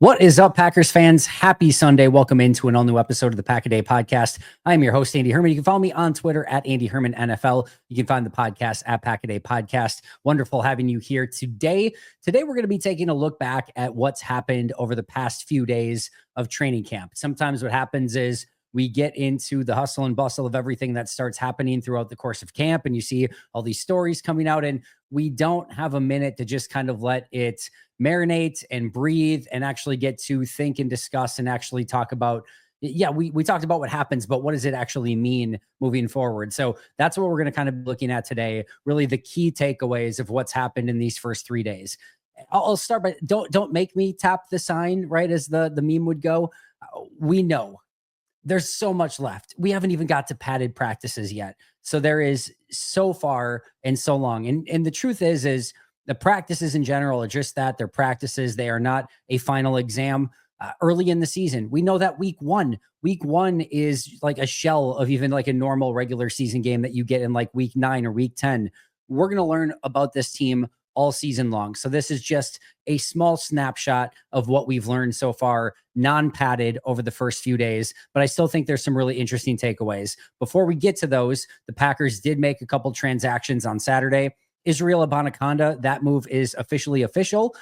What is up, Packers fans? Happy Sunday. Welcome into an all-new episode of the Pack a Day podcast. I am your host, Andy Herman. You can follow me on Twitter at Andy Herman NFL. You can find the podcast at Pack a Day Podcast. Wonderful having you here today. Today, we're going to be taking a look back at what's happened over the past few days of training camp. Sometimes what happens is we get into the hustle and bustle of everything that starts happening throughout the course of camp, and you see all these stories coming out, and we don't have a minute to just kind of let it marinate and breathe and actually get to think and discuss and actually talk about, we talked about what happens, but what does it actually mean moving forward? So that's what we're going to kind of be looking at today, really the key takeaways of what's happened in these first 3 days. I'll start by don't make me tap the sign, right? As the meme would go. We know there's so much left. We haven't even got to padded practices yet. So there is so far and so long. And the truth is the practices in general are just that. They're practices. They are not a final exam. Early in the season, we know that week one is like a shell of even like a normal regular season game that you get in like week 9 or week 10. We're going to learn about this team all season long. So this is just a small snapshot of what we've learned so far, non-padded over the first few days. But I still think there's some really interesting takeaways. Before we get to those, the Packers did make a couple transactions on Saturday. Israel Abanikanda, that move is officially official.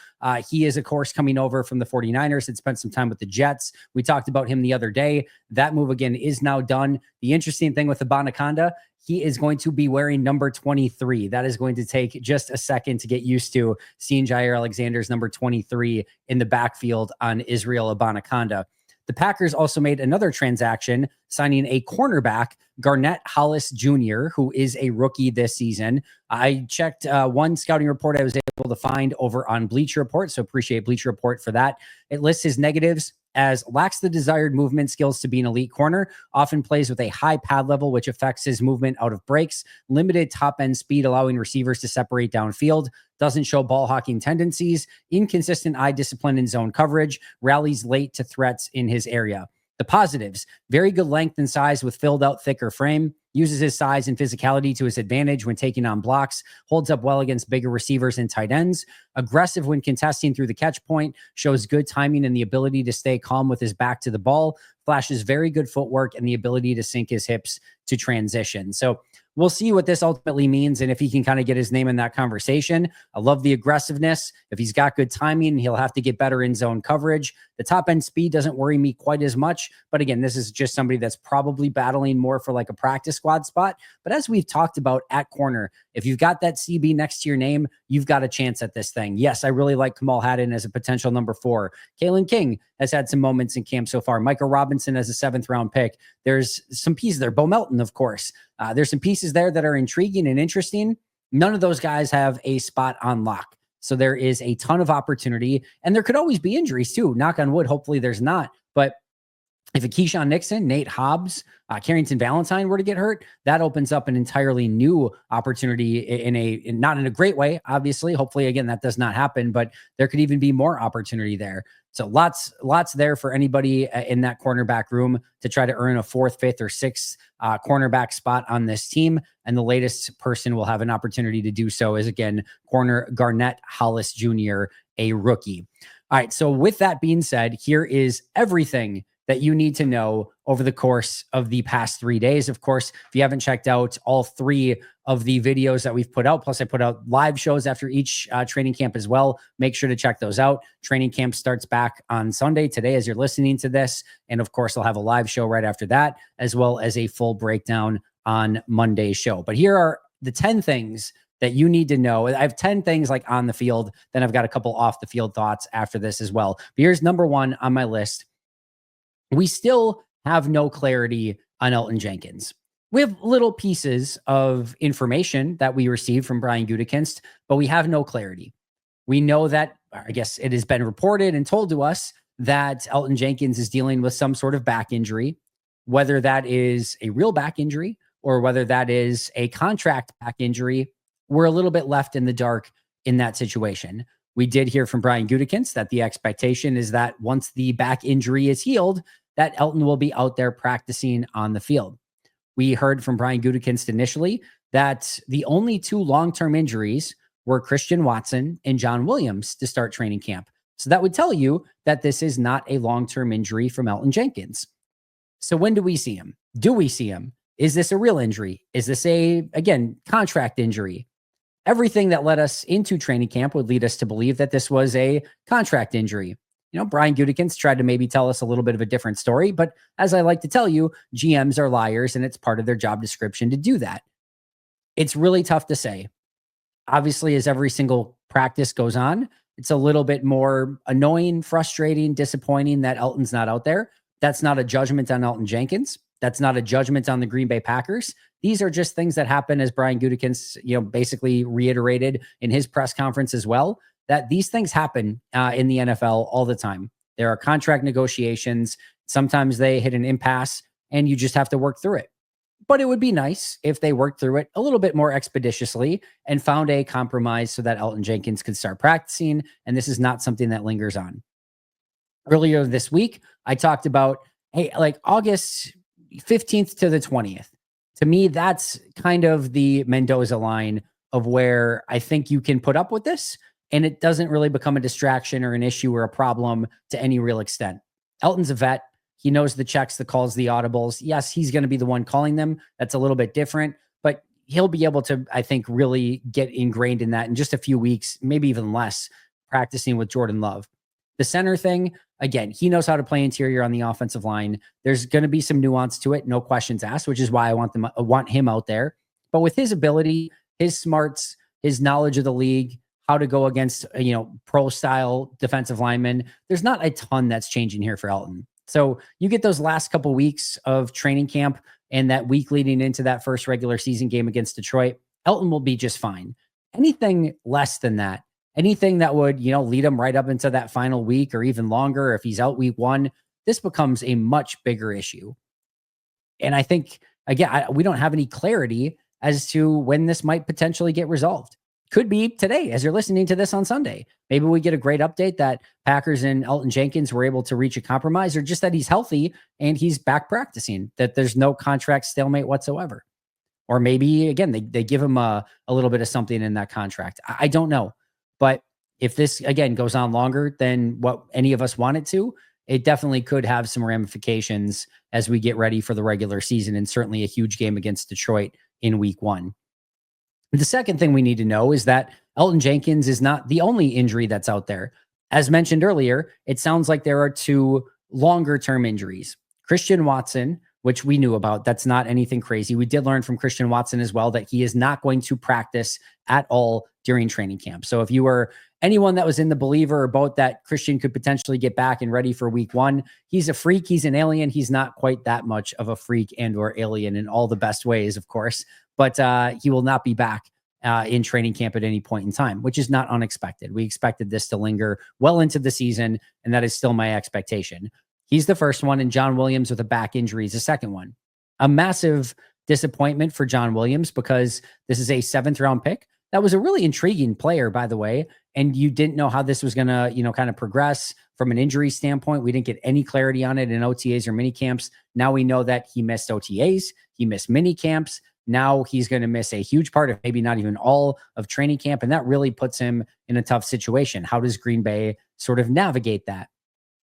He is, of course, coming over from the 49ers, had spent some time with the Jets. We talked about him the other day. That move, again, is now done. The interesting thing with Abanikanda, he is going to be wearing number 23. That is going to take just a second to get used to seeing Jair Alexander's number 23 in the backfield on Israel Abanikanda. The Packers also made another transaction, signing a cornerback, Garnett Hollis Jr., who is a rookie this season. I checked one scouting report I was able to find over on Bleacher Report, so appreciate Bleacher Report for that. It lists his negatives as lacks the desired movement skills to be an elite corner, often plays with a high pad level, which affects his movement out of breaks, limited top-end speed, allowing receivers to separate downfield, doesn't show ball hawking tendencies, inconsistent eye discipline in zone coverage, rallies late to threats in his area. The positives, very good length and size with filled out thicker frame, uses his size and physicality to his advantage when taking on blocks, holds up well against bigger receivers and tight ends, aggressive when contesting through the catch point, shows good timing and the ability to stay calm with his back to the ball, flashes very good footwork and the ability to sink his hips to transition. So we'll see what this ultimately means and if he can kind of get his name in that conversation. I love the aggressiveness. If he's got good timing, he'll have to get better in zone coverage. The top end speed doesn't worry me quite as much. But again, this is just somebody that's probably battling more for like a practice squad spot. But as we've talked about at corner, if you've got that CB next to your name, you've got a chance at this thing. Yes, I really like Mecole Hardman as a potential number 4. Kalen King has had some moments in camp so far. Michael Robinson as a 7th round pick. There's some pieces there. Bo Melton, of course. There's some pieces there that are intriguing and interesting. None of those guys have a spot on lock. So there is a ton of opportunity, and there could always be injuries too. Knock on wood. Hopefully there's not. But if a Keyshawn Nixon, Nate Hobbs, Carrington Valentine were to get hurt, that opens up an entirely new opportunity not in a great way, obviously. Hopefully, again, that does not happen, but there could even be more opportunity there. So lots there for anybody in that cornerback room to try to earn a 4th, 5th, or 6th cornerback spot on this team. And the latest person will have an opportunity to do so is, again, corner Garnett Hollis Jr., a rookie. All right, so with that being said, here is everything that you need to know over the course of the past 3 days. Of course, if you haven't checked out all 3 of the videos that we've put out, plus I put out live shows after each training camp as well, make sure to check those out. Training camp starts back on Sunday today as you're listening to this. And of course, I'll have a live show right after that, as well as a full breakdown on Monday's show. But here are the 10 things that you need to know. I have 10 things like on the field, then I've got a couple off the field thoughts after this as well. But here's number 1 on my list. We still have no clarity on Elton Jenkins. We have little pieces of information that we received from Brian Gutekunst, but we have no clarity. We know that, I guess it has been reported and told to us that Elton Jenkins is dealing with some sort of back injury, whether that is a real back injury or whether that is a contract back injury. We're a little bit left in the dark in that situation. We did hear from Brian Gutekunst that the expectation is that once the back injury is healed, that Elton will be out there practicing on the field. We heard from Brian Gutekunst initially that the only 2 long-term injuries were Christian Watson and John Williams to start training camp. So that would tell you that this is not a long-term injury from Elton Jenkins. So when do we see him? Do we see him? Is this a real injury? Is this again, contract injury? Everything that led us into training camp would lead us to believe that this was a contract injury. Brian Gutekunst tried to maybe tell us a little bit of a different story, but as I like to tell you, GMs are liars and it's part of their job description to do that. It's really tough to say. Obviously, as every single practice goes on, it's a little bit more annoying, frustrating, disappointing that Elton's not out there. That's not a judgment on Elton Jenkins. That's not a judgment on the Green Bay Packers. These are just things that happen, as Brian Gutekunst, basically reiterated in his press conference as well, that these things happen in the NFL all the time. There are contract negotiations. Sometimes they hit an impasse and you just have to work through it. But it would be nice if they worked through it a little bit more expeditiously and found a compromise so that Elton Jenkins could start practicing. And this is not something that lingers on. Earlier this week, I talked about, hey, like August 15th to the 20th. To me, that's kind of the Mendoza line of where I think you can put up with this and it doesn't really become a distraction or an issue or a problem to any real extent. Elton's a vet. He knows the checks, the calls, the audibles. Yes, he's going to be the one calling them. That's a little bit different, but he'll be able to, I think, really get ingrained in that in just a few weeks, maybe even less, practicing with Jordan Love. The center thing, again, he knows how to play interior on the offensive line. There's going to be some nuance to it, no questions asked, which is why I want him out there. But with his ability, his smarts, his knowledge of the league, how to go against, pro style defensive linemen, there's not a ton that's changing here for Elton. So you get those last couple weeks of training camp and that week leading into that first regular season game against Detroit, Elton will be just fine. Anything less than that, anything that would, lead him right up into that final week or even longer, if he's out week 1, this becomes a much bigger issue. And I think, again, we don't have any clarity as to when this might potentially get resolved. Could be today as you're listening to this on Sunday. Maybe we get a great update that Packers and Elton Jenkins were able to reach a compromise, or just that he's healthy and he's back practicing, that there's no contract stalemate whatsoever. Or maybe, again, they give him a little bit of something in that contract. I don't know. But if this, again, goes on longer than what any of us want it to, it definitely could have some ramifications as we get ready for the regular season, and certainly a huge game against Detroit in week 1. The second thing we need to know is that Elton Jenkins is not the only injury that's out there. As mentioned earlier, it sounds like there are 2 longer-term injuries. Christian Watson, which we knew about, that's not anything crazy. We did learn from Christian Watson as well that he is not going to practice at all during training camp. So if you were anyone that was in the believer or boat that Christian could potentially get back and ready for week 1, he's a freak. He's an alien. He's not quite that much of a freak and or alien in all the best ways, of course. But he will not be back in training camp at any point in time, which is not unexpected. We expected this to linger well into the season, and that is still my expectation. He's the first one, and John Williams with a back injury is the second one. A massive disappointment for John Williams because this is a 7th-round pick. That was a really intriguing player, by the way, and you didn't know how this was going to, kind of progress from an injury standpoint. We didn't get any clarity on it in OTAs or mini camps. Now we know that he missed OTAs, he missed mini camps. Now he's going to miss a huge part of, maybe not even all of, training camp. And that really puts him in a tough situation. How does Green Bay sort of navigate that?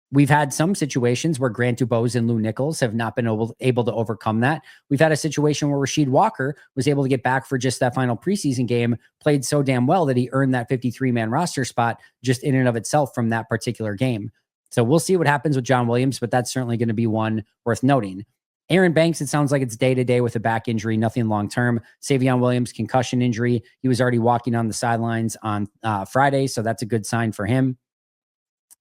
We've had some situations where Grant Dubose and Lou Nichols have not been able to overcome that. We've had a situation where Rasheed Walker was able to get back for just that final preseason game, played so damn well that he earned that 53-man roster spot just in and of itself from that particular game. So we'll see what happens with John Williams, but that's certainly going to be one worth noting. Aaron Banks, it sounds like it's day-to-day with a back injury, nothing long-term. Savion Williams, concussion injury. He was already walking on the sidelines on Friday, so that's a good sign for him.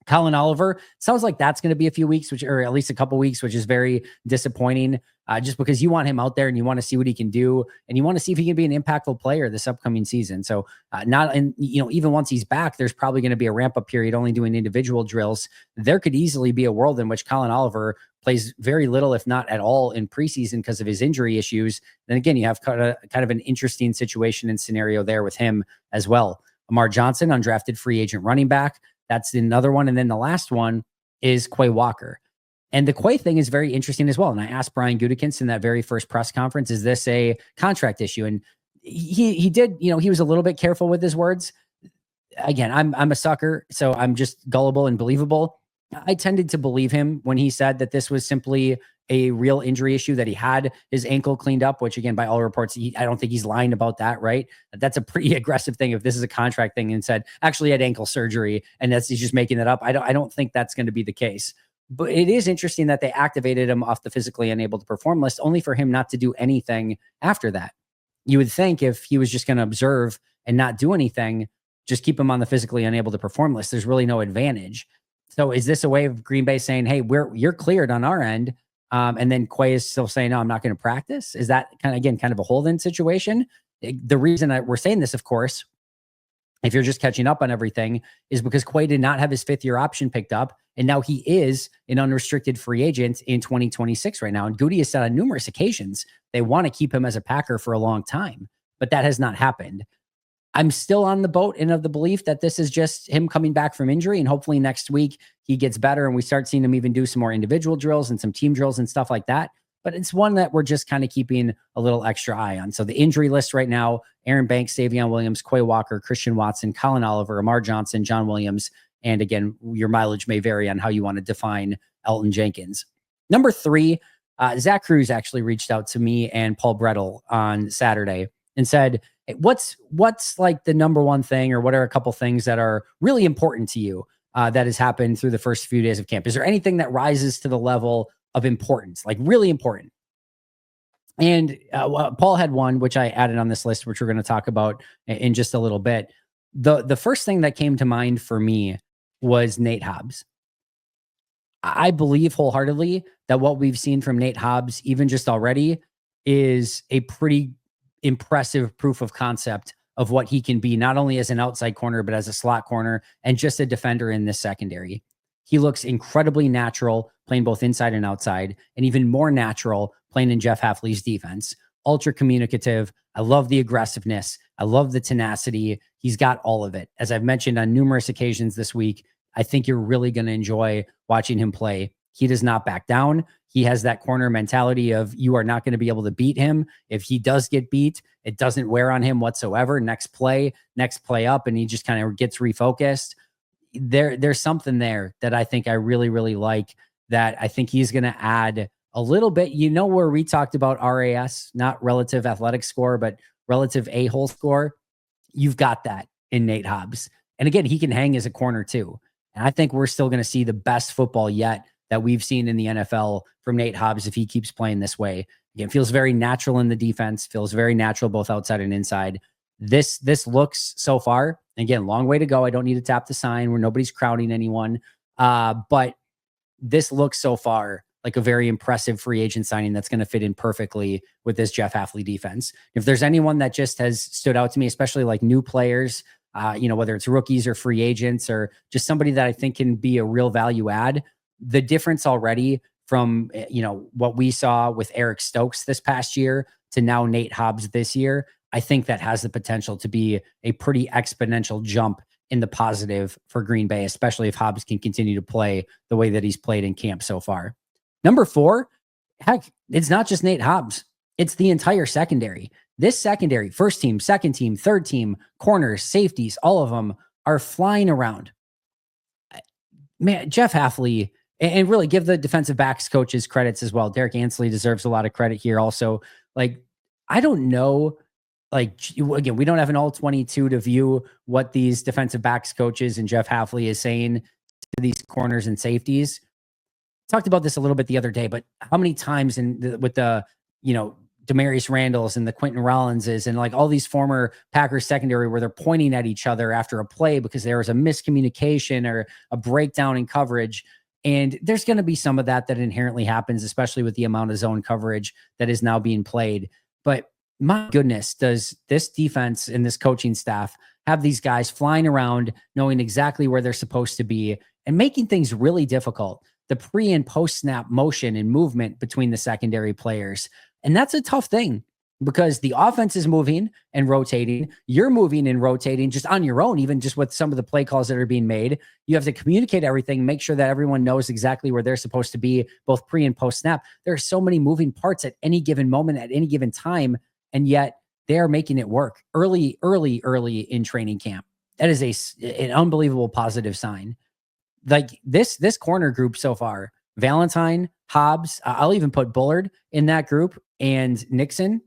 Colin Oliver, sounds like that's going to be a few weeks, or at least a couple weeks, which is very disappointing, just because you want him out there and you want to see what he can do, and you want to see if he can be an impactful player this upcoming season. So even once he's back, there's probably going to be a ramp-up period, only doing individual drills. There could easily be a world in which Colin Oliver plays very little, if not at all, in preseason because of his injury issues. Then again, you have kind of an interesting situation and scenario there with him as well. Amar Johnson, undrafted free agent running back. That's another one. And then the last one is Quay Walker. And the Quay thing is very interesting as well. And I asked Brian Gutekunst in that very first press conference, is this a contract issue? And he did, he was a little bit careful with his words. again, I'm a sucker, so I'm just gullible and believable. I tended to believe him when he said that this was simply a real injury issue, that he had his ankle cleaned up, which again, by all reports, I don't think he's lying about that, right? That's a pretty aggressive thing if this is a contract thing and said actually had ankle surgery and he's just making it up. I don't think that's going to be the case. But it is interesting that they activated him off the physically unable to perform list only for him not to do anything after that. You would think if he was just going to observe and not do anything, just keep him on the physically unable to perform list. There's really no advantage. So is this a way of Green Bay saying, hey, you're cleared on our end? And then Quay is still saying, no, I'm not going to practice. Is that kind of a hold-in situation? The reason we're saying this, of course, if you're just catching up on everything, is because Quay did not have his 5th-year option picked up. And now he is an unrestricted free agent in 2026 right now. And Goody has said on numerous occasions, they want to keep him as a Packer for a long time, but that has not happened. I'm still on the boat and of the belief that this is just him coming back from injury, and hopefully next week he gets better and we start seeing him even do some more individual drills and some team drills and stuff like that. But it's one that we're just kind of keeping a little extra eye on. So the injury list right now: Aaron Banks, Savion Williams, Quay Walker, Christian Watson, Colin Oliver, Amar Johnson, John Williams. And again, your mileage may vary on how you want to define Elton Jenkins. Number 3, Zach Cruz actually reached out to me and Paul Brettel on Saturday and said, hey, what's like the number one thing, or what are a couple things that are really important to you that has happened through the first few days of camp? Is there anything that rises to the level of importance, like really important? And Paul had one, which I added on this list, which we're going to talk about in just a little bit. The first thing that came to mind for me was Nate Hobbs. I believe wholeheartedly that what we've seen from Nate Hobbs, even just already, is a pretty impressive proof of concept of what he can be, not only as an outside corner, but as a slot corner and just a defender in this secondary. He looks incredibly natural playing both inside and outside, and even more natural playing in Jeff Hafley's defense. Ultra communicative. I love the aggressiveness. I love the tenacity. He's got all of it. As I've mentioned on numerous occasions this week, I think you're really going to enjoy watching him play. He does not back down. He has that corner mentality of you are not going to be able to beat him. If he does get beat, it doesn't wear on him whatsoever. Next play up, and he just kind of gets refocused. There's something there that I think I really, really like, that I think he's going to add a little bit. You know, where we talked about RAS, not relative athletic score, but relative a-hole score. You've got that in Nate Hobbs. And again, he can hang as a corner too. And I think we're still going to see the best football yet that we've seen in the NFL from Nate Hobbs if he keeps playing this way. Again, feels very natural in the defense, feels very natural both outside and inside. This looks so far, again, long way to go. I don't need to tap the sign where nobody's crowding anyone. But this looks so far like a very impressive free agent signing that's going to fit in perfectly with this Jeff Hafley defense. If there's anyone that just has stood out to me, especially like new players, whether it's rookies or free agents or just somebody that I think can be a real value add, the difference already from, what we saw with Eric Stokes this past year to now Nate Hobbs this year, I think that has the potential to be a pretty exponential jump in the positive for Green Bay, especially if Hobbs can continue to play the way that he's played in camp so far. Number 4, heck, it's not just Nate Hobbs. It's the entire secondary. This secondary, first team, second team, third team, corners, safeties, all of them are flying around. Man, Jeff Hafley, and really give the defensive backs coaches credits as well. Derek Ansley deserves a lot of credit here also. Like, I don't know, again, we don't have an all 22 to view what these defensive backs coaches and Jeff Hafley is saying to these corners and safeties. Talked about this a little bit the other day, but how many times with the Demarius Randalls and the Quentin Rollinses and like all these former Packers secondary where they're pointing at each other after a play because there was a miscommunication or a breakdown in coverage. And there's going to be some of that inherently happens, especially with the amount of zone coverage that is now being played. But my goodness, does this defense and this coaching staff have these guys flying around, knowing exactly where they're supposed to be and making things really difficult. The pre and post snap motion and movement between the secondary players. And that's a tough thing because the offense is moving and rotating. You're moving and rotating just on your own, even just with some of the play calls that are being made. You have to communicate everything, make sure that everyone knows exactly where they're supposed to be, both pre and post snap. There are so many moving parts at any given moment, at any given time. And yet they are making it work early in training camp. That is an unbelievable positive sign. Like this corner group so far, Valentine, Hobbs, I'll even put Bullard in that group, and Nixon,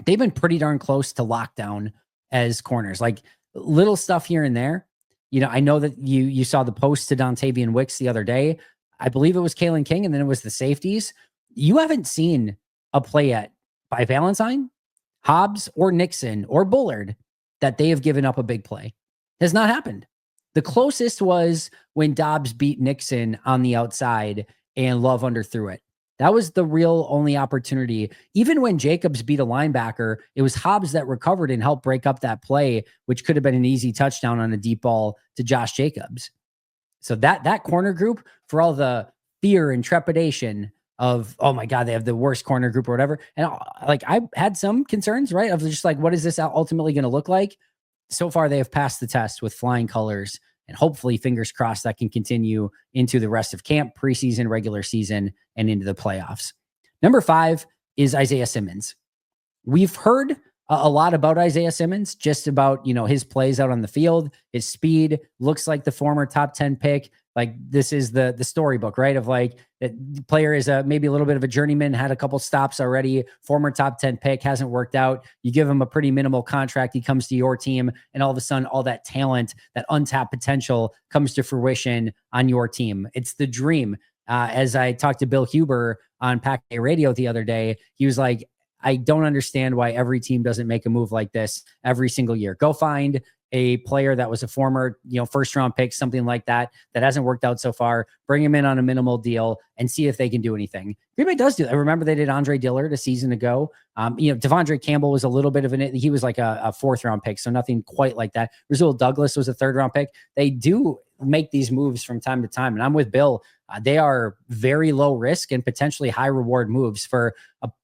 they've been pretty darn close to lockdown as corners. Like little stuff here and there. I know that you saw the post to Dontavian Wicks the other day. I believe it was Kalen King, and then it was the safeties. You haven't seen a play yet by Valentine, Hobbs, or Nixon, or Bullard that they have given up a big play. Has not happened. The closest was when Dobbs beat Nixon on the outside and Love underthrew it. That was the real only opportunity. Even when Jacobs beat a linebacker, it was Hobbs that recovered and helped break up that play, which could have been an easy touchdown on a deep ball to Josh Jacobs. So that corner group, for all the fear and trepidation of, oh my God, they have the worst corner group or whatever. And like, I had some concerns, right? Of just like, what is this ultimately going to look like? So far, they have passed the test with flying colors, and hopefully, fingers crossed, that can continue into the rest of camp, preseason, regular season, and into the playoffs. Number 5 is Isaiah Simmons. We've heard a lot about Isaiah Simmons, just about, his plays out on the field, his speed, looks like the former top 10 pick. Like this is the storybook, right? Of like the player is maybe a little bit of a journeyman, had a couple stops already, former top 10 pick, hasn't worked out. You give him a pretty minimal contract. He comes to your team, and all of a sudden, all that talent, that untapped potential comes to fruition on your team. It's the dream. As I talked to Bill Huber on Pack Day Radio the other day, he was like, I don't understand why every team doesn't make a move like this every single year. Go find a player that was a former, first round pick, something like that hasn't worked out so far. Bring him in on a minimal deal and see if they can do anything. Green Bay does do that. I remember they did Andre Dillard a season ago. Devondre Campbell was a little bit of he was like a 4th round pick, so nothing quite like that. Rasul Douglas was a 3rd round pick. They do make these moves from time to time, and I'm with Bill. They are very low risk and potentially high reward moves for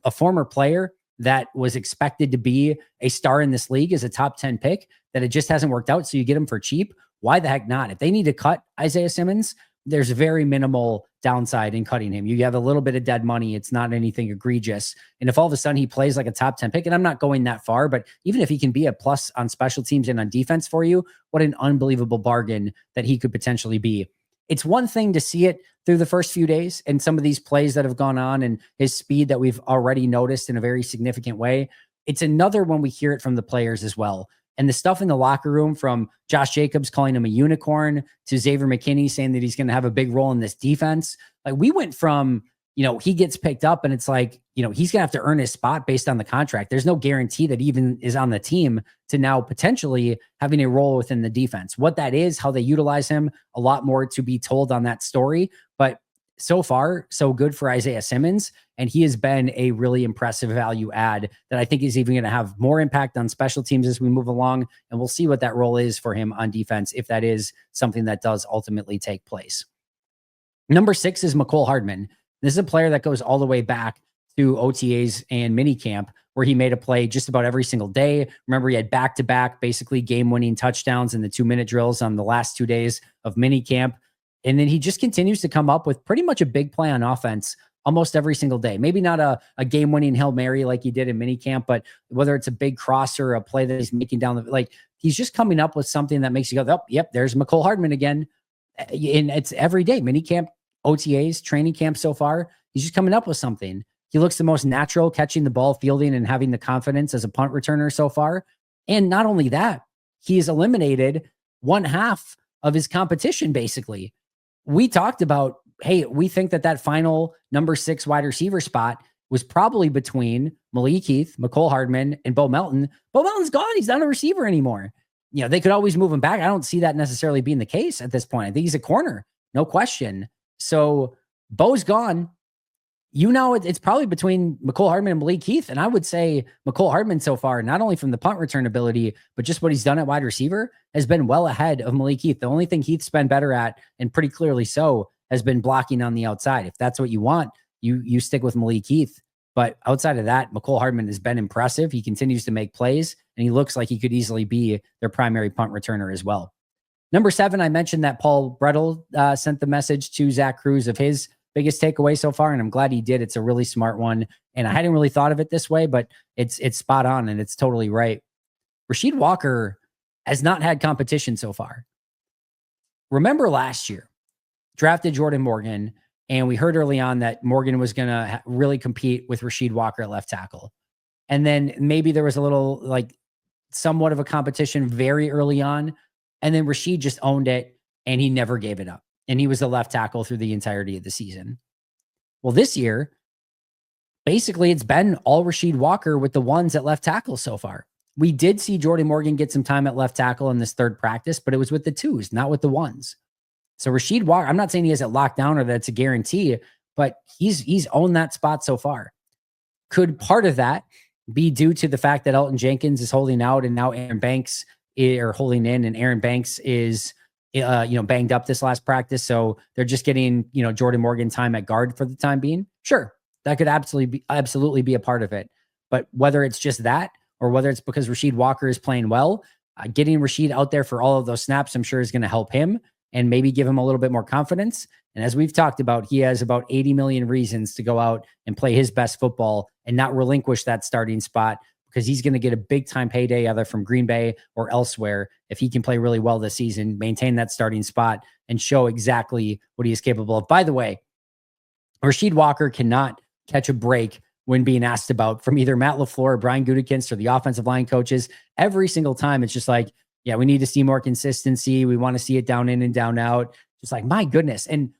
a former player that was expected to be a star in this league as a top 10 pick, that it just hasn't worked out. So you get him for cheap. Why the heck not? If they need to cut Isaiah Simmons, there's very minimal downside in cutting him. You have a little bit of dead money. It's not anything egregious. And if all of a sudden he plays like a top 10 pick, and I'm not going that far, but even if he can be a plus on special teams and on defense for you, what an unbelievable bargain that he could potentially be. It's one thing to see it through the first few days and some of these plays that have gone on and his speed that we've already noticed in a very significant way. It's another when we hear it from the players as well. And the stuff in the locker room, from Josh Jacobs calling him a unicorn to Xavier McKinney saying that he's going to have a big role in this defense. Like, we went from, he gets picked up and it's like, he's going to have to earn his spot based on the contract. There's no guarantee that even is on the team, to now potentially having a role within the defense. What that is, how they utilize him, a lot more to be told on that story. But so far, so good for Isaiah Simmons. And he has been a really impressive value add that I think is even going to have more impact on special teams as we move along. And we'll see what that role is for him on defense, if that is something that does ultimately take place. Number 6 is Mecole Hardman. This is a player that goes all the way back to OTAs and minicamp, where he made a play just about every single day. Remember, he had back-to-back, basically game-winning touchdowns in the 2-minute drills on the last 2 days of minicamp. And then he just continues to come up with pretty much a big play on offense almost every single day. Maybe not a game-winning Hail Mary like he did in minicamp, but whether it's a big crosser, a play that he's making down he's just coming up with something that makes you go, oh, yep, there's Mecole Hardman again. And it's every day, minicamp, OTAs, training camp so far. He's just coming up with something. He looks the most natural catching the ball, fielding, and having the confidence as a punt returner so far. And not only that, he has eliminated 1/2 of his competition, basically. We talked about, hey, we think that final number 6 wide receiver spot was probably between Malik Heath, Mecole Hardman, and Bo Melton. Bo Melton's gone. He's not a receiver anymore. They could always move him back. I don't see that necessarily being the case at this point. I think he's a corner, no question. So Bo's gone. It's probably between Mecole Hardman and Malik Heath. And I would say Mecole Hardman so far, not only from the punt return ability, but just what he's done at wide receiver, has been well ahead of Malik Heath. The only thing Heath's been better at, and pretty clearly so, has been blocking on the outside. If that's what you want, you stick with Malik Heath. But outside of that, Mecole Hardman has been impressive. He continues to make plays, and he looks like he could easily be their primary punt returner as well. Number 7, I mentioned that Paul Brettel sent the message to Zach Cruz of his biggest takeaway so far, and I'm glad he did. It's a really smart one, and I hadn't really thought of it this way, but it's spot on, and it's totally right. Rasheed Walker has not had competition so far. Remember last year, drafted Jordan Morgan, and we heard early on that Morgan was going to really compete with Rasheed Walker at left tackle. And then maybe there was a little like somewhat of a competition very early on. And then Rasheed just owned it and he never gave it up. And he was the left tackle through the entirety of the season. Well, this year, basically it's been all Rasheed Walker with the ones at left tackle so far. We did see Jordan Morgan get some time at left tackle in this third practice, but it was with the twos, not with the ones. So Rasheed Walker, I'm not saying he has it locked down or that's a guarantee, but he's owned that spot so far. Could part of that be due to the fact that Elton Jenkins is holding out and now Aaron Banks are holding in, and Aaron Banks is banged up this last practice, so they're just getting Jordan Morgan time at guard for the time being? Sure, that could absolutely be a part of it. But whether it's just that or whether it's because Rasheed Walker is playing well, getting Rasheed out there for all of those snaps, I'm sure is going to help him and maybe give him a little bit more confidence. And as we've talked about, he has about 80 million reasons to go out and play his best football and not relinquish that starting spot, because he's going to get a big time payday either from Green Bay or elsewhere if he can play really well this season, maintain that starting spot, and show exactly what he is capable of. By the way, Rasheed Walker cannot catch a break when being asked about from either Matt LaFleur or Brian Gutekunst or the offensive line coaches. Every single time it's just like, yeah, we need to see more consistency. We want to see it down in and down out. Just like, my goodness. And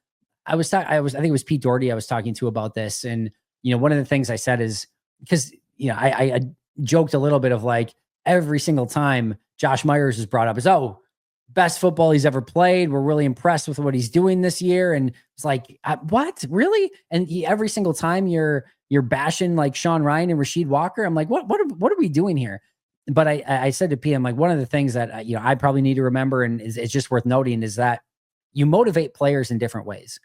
I think it was Pete Doherty I was talking to about this. And, one of the things I said is because, I joked a little bit of like every single time Josh Myers is brought up is, oh, best football he's ever played. We're really impressed with what he's doing this year. And it's like, what, really? And every single time you're bashing like Sean Ryan and Rasheed Walker. I'm like, what are we doing here? But I said to P, I'm like, one of the things that, I probably need to remember and it's just worth noting is that you motivate players in different ways.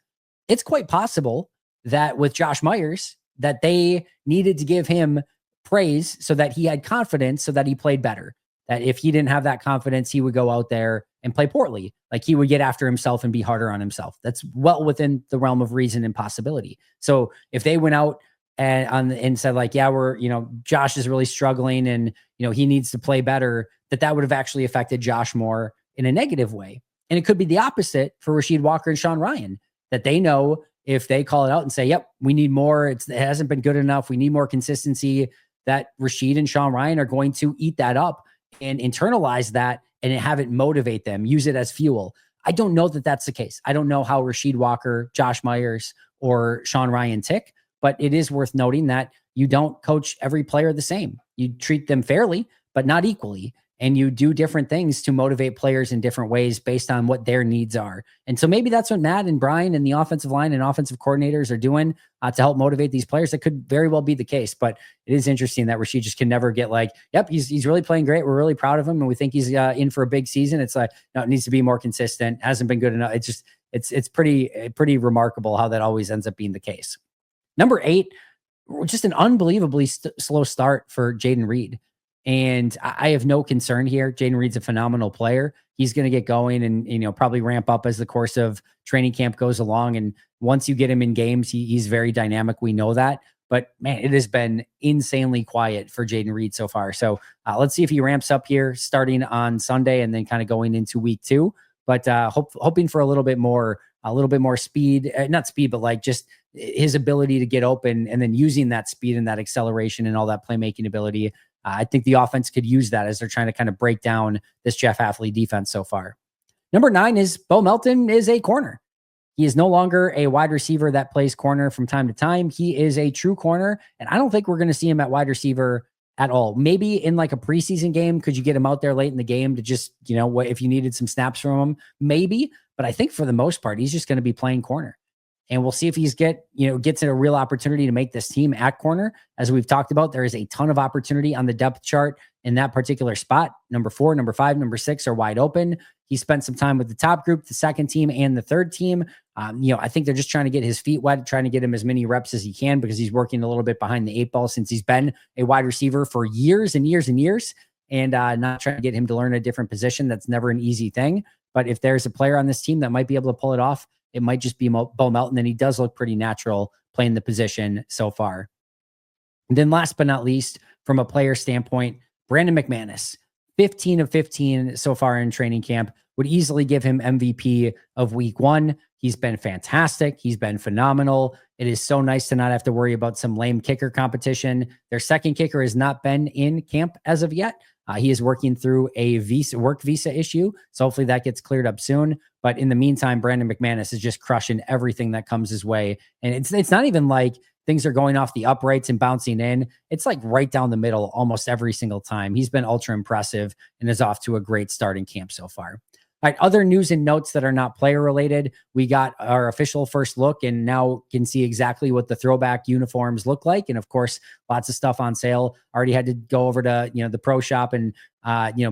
It's quite possible that with Josh Myers, that they needed to give him praise so that he had confidence, so that he played better. That if he didn't have that confidence, he would go out there and play poorly. Like he would get after himself and be harder on himself. That's well within the realm of reason and possibility. So if they went out and said like, yeah, Josh is really struggling and, he needs to play better, that would have actually affected Josh more in a negative way. And it could be the opposite for Rasheed Walker and Sean Ryan, that they know if they call it out and say, yep, we need more. It hasn't been good enough. We need more consistency, that Rasheed and Sean Ryan are going to eat that up and internalize that and have it motivate them, use it as fuel. I don't know that that's the case. I don't know how Rasheed Walker, Josh Myers, or Sean Ryan tick, but it is worth noting that you don't coach every player the same. You treat them fairly, but not equally. And you do different things to motivate players in different ways based on what their needs are. And so maybe that's what Matt and Brian and the offensive line and offensive coordinators are doing to help motivate these players. That could very well be the case, but it is interesting that Rasheed just can never get like, yep, he's really playing great. We're really proud of him. And we think he's in for a big season. It's like, no, it needs to be more consistent. Hasn't been good enough. It's pretty remarkable how that always ends up being the case. Number 8, just an unbelievably slow start for Jayden Reed. And I have no concern here. Jayden Reed's a phenomenal player. He's going to get going and, probably ramp up as the course of training camp goes along. And once you get him in games, he's very dynamic. We know that. But man, it has been insanely quiet for Jayden Reed so far. So let's see if he ramps up here starting on Sunday and then kind of going into week 2. But hoping for a little bit more speed, not speed, but like just his ability to get open and then using that speed and that acceleration and all that playmaking ability. I think the offense could use that as they're trying to kind of break down this Jeff Hafley defense so far. Number 9 is Bo Melton is a corner. He is no longer a wide receiver that plays corner from time to time. He is a true corner, and I don't think we're going to see him at wide receiver at all. Maybe in like a preseason game, could you get him out there late in the game to just, if you needed some snaps from him, maybe. But I think for the most part, he's just going to be playing corner. And we'll see if he's gets a real opportunity to make this team at corner. As we've talked about, there is a ton of opportunity on the depth chart in that particular spot. Number 4, number 5, number 6 are wide open. He spent some time with the top group, the second team, and the third team. I think they're just trying to get his feet wet, trying to get him as many reps as he can because he's working a little bit behind the 8 ball since he's been a wide receiver for years and years and years, and not trying to get him to learn a different position. That's never an easy thing. But if there's a player on this team that might be able to pull it off, it might just be Bo Melton, and he does look pretty natural playing the position so far. And then last but not least, from a player standpoint, Brandon McManus, 15 of 15 so far in training camp. Would easily give him MVP of week 1. He's been fantastic. He's been phenomenal. It is so nice to not have to worry about some lame kicker competition. Their second kicker has not been in camp as of yet. He is working through a work visa issue. So hopefully that gets cleared up soon. But in the meantime, Brandon McManus is just crushing everything that comes his way. And it's not even like things are going off the uprights and bouncing in. It's like right down the middle almost every single time. He's been ultra impressive and is off to a great start in camp so far. All right, other news and notes that are not player related. We got our official first look and now can see exactly what the throwback uniforms look like. And of course, lots of stuff on sale. Already had to go over to, the pro shop and,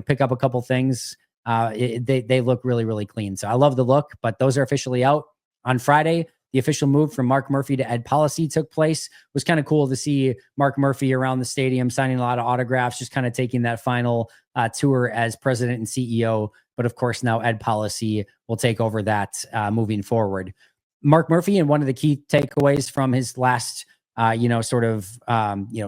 pick up a couple things. They look really, really clean. So I love the look, but those are officially out on Friday. The official move from Mark Murphy to Ed Policy took place. It was kind of cool to see Mark Murphy around the stadium signing a lot of autographs, just kind of taking that final tour as president and CEO. But of course, now Ed Policy will take over that moving forward. Mark Murphy, and one of the key takeaways from his last,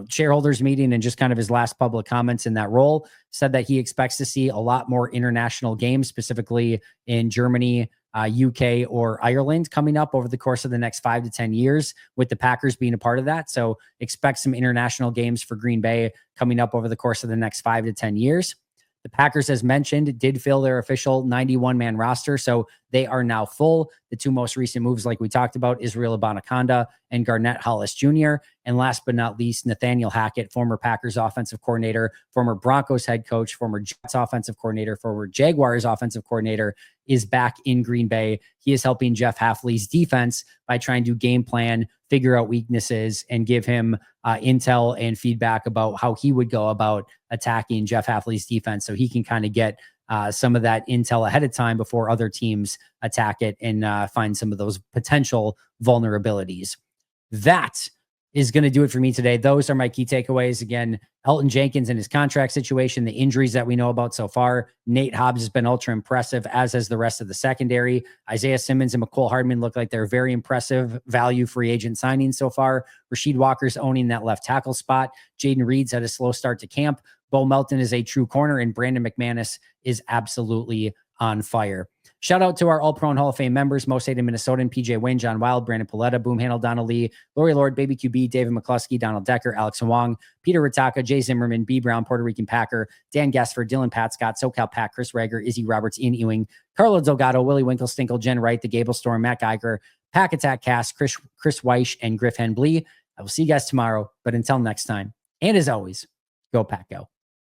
shareholders meeting and just kind of his last public comments in that role, said that he expects to see a lot more international games, specifically in Germany, UK, or Ireland coming up over the course of the next 5 to 10 years, with the Packers being a part of that. So expect some international games for Green Bay coming up over the course of the next 5 to 10 years. The Packers, as mentioned, did fill their official 91-man roster, so they are now full. The two most recent moves, like we talked about, Israel Abanikanda and Garnett Hollis Jr. And last but not least, Nathaniel Hackett, former Packers offensive coordinator, former Broncos head coach, former Jets offensive coordinator, former Jaguars offensive coordinator, is back in Green Bay. He is helping Jeff Hafley's defense by trying to game plan, figure out weaknesses, and give him intel and feedback about how he would go about attacking Jeff Hafley's defense, so he can kind of get some of that intel ahead of time before other teams attack it and find some of those potential vulnerabilities. That is going to do it for me today. Those are my key takeaways. Again, Elton Jenkins and his contract situation, the injuries that we know about so far. Nate Hobbs has been ultra impressive, as has the rest of the secondary. Isaiah Simmons and Mecole Hardman look like they're very impressive value free agent signings so far. Rasheed Walker's owning that left tackle spot. Jaden Reed's had a slow start to camp. Bo Melton is a true corner, and Brandon McManus is absolutely on fire. Shout out to our All-Pro and Hall of Fame members: Most Hated Minnesotan, PJ Wynn, John Wild, Brandon Paletta, Boom Handle, Donald Lee, Lori Lord, Baby QB, David McCluskey, Donald Decker, Alex Wong, Peter Ritaka, Jay Zimmerman, B. Brown, Puerto Rican Packer, Dan Gassford, Dylan Pat Scott, SoCal Pat, Chris Rager, Izzy Roberts, Ian Ewing, Carlo Delgado, Willie Winkle-Stinkle, Jen Wright, The Gable Storm, Matt Geiger, Pack Attack Cast, Chris Weish, and Griff Henblee. I will see you guys tomorrow, but until next time, and as always, go Pack Go.